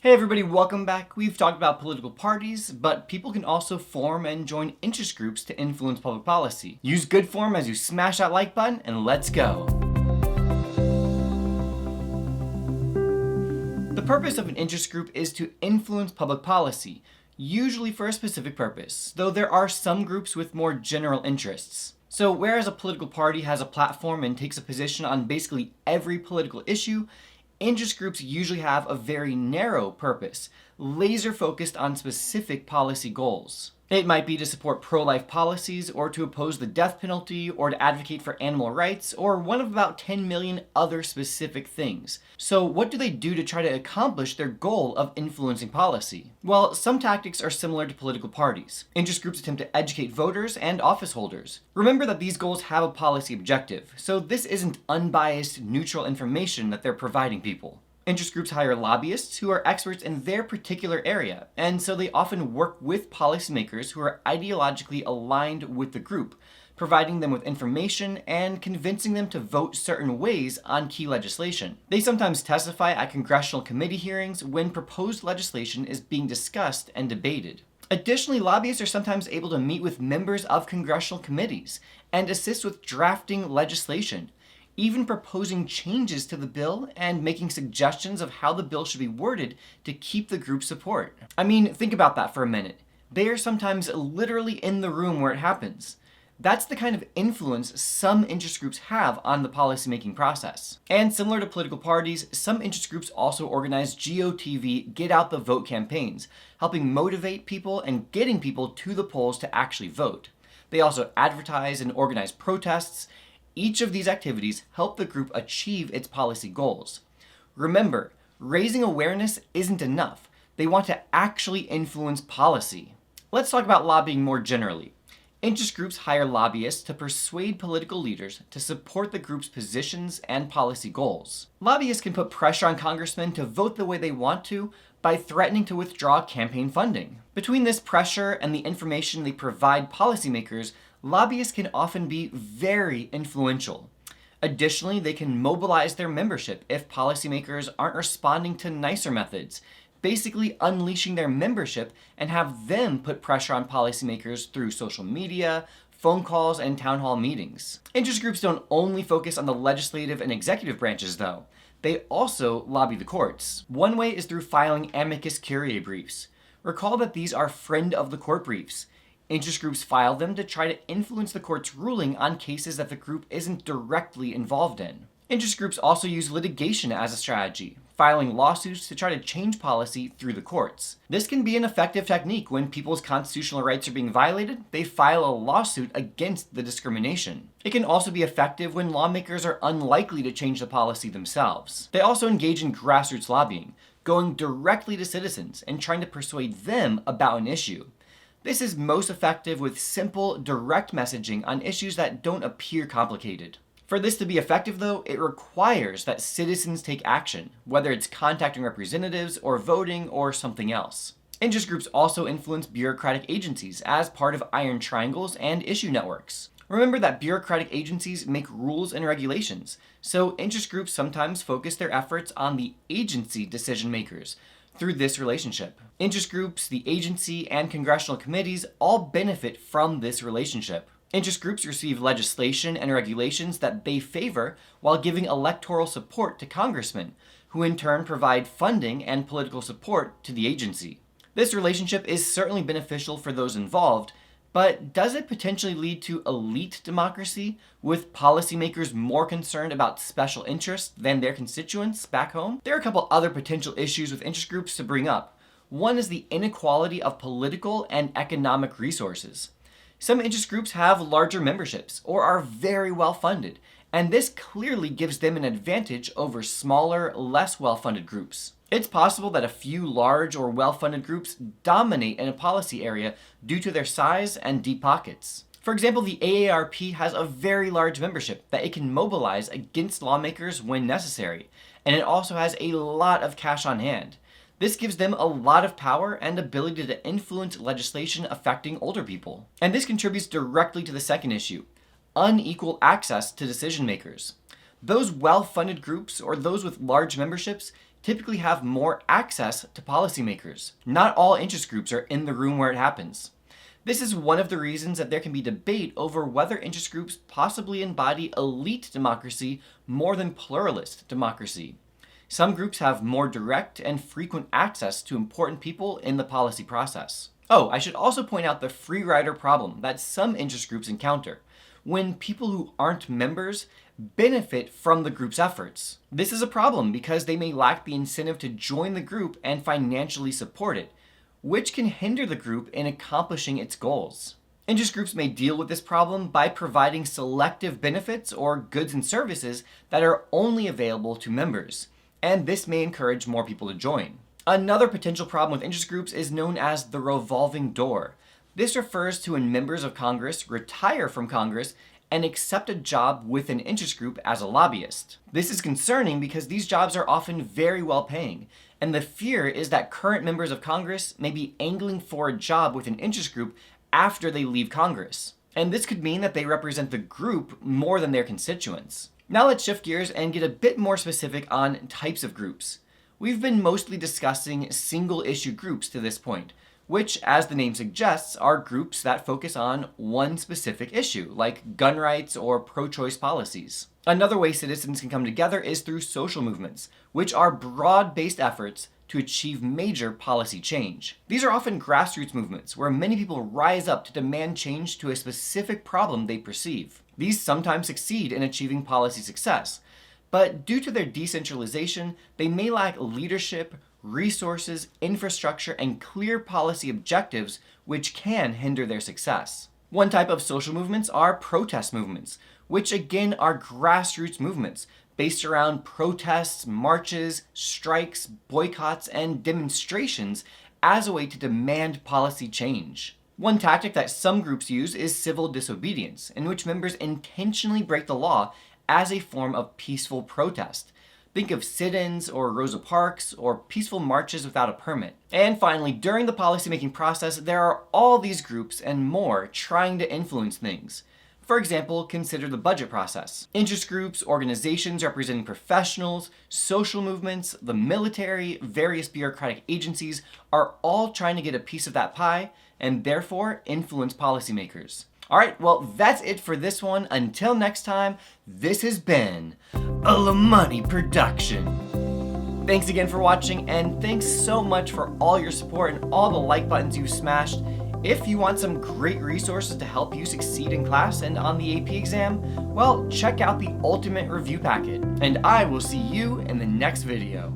Hey everybody, welcome back. We've talked about political parties, but people can also form and join interest groups to influence public policy. Use good form as you smash that like button, and let's go. The purpose of an interest group is to influence public policy, usually for a specific purpose, though there are some groups with more general interests. So whereas a political party has a platform and takes a position on basically every political issue, interest groups usually have a very narrow purpose, laser focused on specific policy goals. It might be to support pro-life policies, or to oppose the death penalty, or to advocate for animal rights, or one of about 10 million other specific things. So what do they do to try to accomplish their goal of influencing policy? Well, some tactics are similar to political parties. Interest groups attempt to educate voters and office holders. Remember that these goals have a policy objective, so this isn't unbiased, neutral information that they're providing people. Interest groups hire lobbyists who are experts in their particular area, and so they often work with policymakers who are ideologically aligned with the group, providing them with information and convincing them to vote certain ways on key legislation. They sometimes testify at congressional committee hearings when proposed legislation is being discussed and debated. Additionally, lobbyists are sometimes able to meet with members of congressional committees and assist with drafting legislation, even proposing changes to the bill and making suggestions of how the bill should be worded to keep the group's support. I mean, think about that for a minute. They are sometimes literally in the room where it happens. That's the kind of influence some interest groups have on the policymaking process. And similar to political parties, some interest groups also organize GOTV Get Out the Vote campaigns, helping motivate people and getting people to the polls to actually vote. They also advertise and organize protests. Each of these activities help the group achieve its policy goals. Remember, raising awareness isn't enough. They want to actually influence policy. Let's talk about lobbying more generally. Interest groups hire lobbyists to persuade political leaders to support the group's positions and policy goals. Lobbyists can put pressure on congressmen to vote the way they want to by threatening to withdraw campaign funding. Between this pressure and the information they provide policymakers, lobbyists can often be very influential. Additionally, they can mobilize their membership if policymakers aren't responding to nicer methods, basically unleashing their membership and have them put pressure on policymakers through social media, phone calls, and town hall meetings. Interest groups don't only focus on the legislative and executive branches, though. They also lobby the courts. One way is through filing amicus curiae briefs. Recall that these are friend of the court briefs. Interest groups file them to try to influence the court's ruling on cases that the group isn't directly involved in. Interest groups also use litigation as a strategy, filing lawsuits to try to change policy through the courts. This can be an effective technique when people's constitutional rights are being violated. They file a lawsuit against the discrimination. It can also be effective when lawmakers are unlikely to change the policy themselves. They also engage in grassroots lobbying, going directly to citizens and trying to persuade them about an issue. This is most effective with simple, direct messaging on issues that don't appear complicated. For this to be effective, though, it requires that citizens take action, whether it's contacting representatives or voting or something else. Interest groups also influence bureaucratic agencies as part of iron triangles and issue networks. Remember that bureaucratic agencies make rules and regulations, so interest groups sometimes focus their efforts on the agency decision makers through this relationship. Interest groups, the agency, and congressional committees all benefit from this relationship. Interest groups receive legislation and regulations that they favor while giving electoral support to congressmen, who in turn provide funding and political support to the agency. This relationship is certainly beneficial for those involved, but does it potentially lead to elite democracy, with policymakers more concerned about special interests than their constituents back home? There are a couple other potential issues with interest groups to bring up. One is the inequality of political and economic resources. Some interest groups have larger memberships or are very well funded, and this clearly gives them an advantage over smaller, less well-funded groups. It's possible that a few large or well-funded groups dominate in a policy area due to their size and deep pockets. For example, the AARP has a very large membership that it can mobilize against lawmakers when necessary, and it also has a lot of cash on hand. This gives them a lot of power and ability to influence legislation affecting older people. And this contributes directly to the second issue: unequal access to decision makers. Those well-funded groups or those with large memberships typically have more access to policymakers. Not all interest groups are in the room where it happens. This is one of the reasons that there can be debate over whether interest groups possibly embody elite democracy more than pluralist democracy. Some groups have more direct and frequent access to important people in the policy process. Oh, I should also point out the free rider problem that some interest groups encounter, when people who aren't members benefit from the group's efforts. This is a problem because they may lack the incentive to join the group and financially support it, which can hinder the group in accomplishing its goals. Interest groups may deal with this problem by providing selective benefits or goods and services that are only available to members, and this may encourage more people to join. Another potential problem with interest groups is known as the revolving door. This refers to when members of Congress retire from Congress and accept a job with an interest group as a lobbyist. This is concerning because these jobs are often very well paying, and the fear is that current members of Congress may be angling for a job with an interest group after they leave Congress. And this could mean that they represent the group more than their constituents. Now let's shift gears and get a bit more specific on types of groups. We've been mostly discussing single-issue groups to this point, which, as the name suggests, are groups that focus on one specific issue, like gun rights or pro-choice policies. Another way citizens can come together is through social movements, which are broad-based efforts to achieve major policy change. These are often grassroots movements where many people rise up to demand change to a specific problem they perceive. These sometimes succeed in achieving policy success, but due to their decentralization, they may lack leadership, resources, infrastructure, and clear policy objectives, which can hinder their success. One type of social movements are protest movements, which again are grassroots movements based around protests, marches, strikes, boycotts, and demonstrations as a way to demand policy change. One tactic that some groups use is civil disobedience, in which members intentionally break the law as a form of peaceful protest. Think of sit-ins or Rosa Parks or peaceful marches without a permit. And finally, during the policymaking process, there are all these groups and more trying to influence things. For example, consider the budget process. Interest groups, organizations representing professionals, social movements, the military, various bureaucratic agencies are all trying to get a piece of that pie and therefore influence policymakers. Alright, well that's it for this one. Until next time, this has been a LaMoney production. Thanks again for watching, and thanks so much for all your support and all the like buttons you've smashed. If you want some great resources to help you succeed in class and on the AP exam, well, check out the Ultimate Review Packet, and I will see you in the next video.